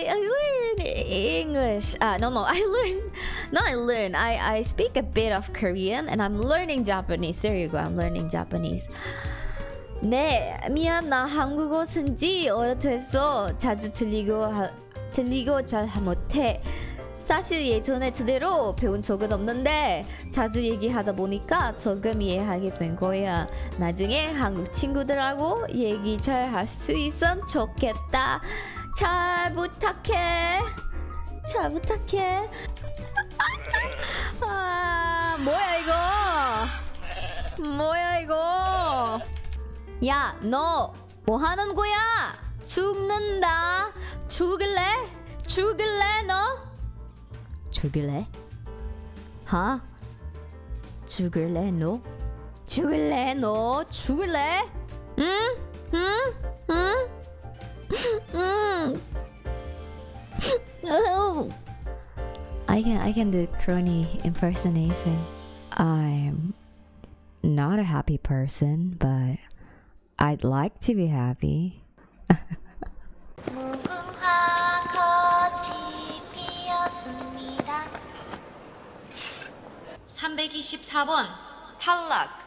I learn English. No. I speak a bit of Korean and I'm learning Japanese. There you go. I'm learning Japanese. 네, 미안. 나 한국어 쓴지 오래됐어. 자주 들리고 잘 못해. 사실 예전에 제대로 배운 적은 없는데 자주 얘기하다 보니까 조금 이해하게 된 거야. 나중에 한국 친구들하고 얘기 잘 할 수 있으면 좋겠다. 잘 부탁해. 잘 부탁해. 아, 뭐야 이거? 뭐야 이거? 야, 너 뭐 하는 거야? 죽는다. 죽을래? 죽을래 너? 죽을래? 하? 죽을래 너? 죽을래 너? 죽을래? 응? 응? 응? I can do crony impersonation. I'm not a happy person, but I'd like to be happy. 무궁화 꽃이 피었습니다. 324번 탈락.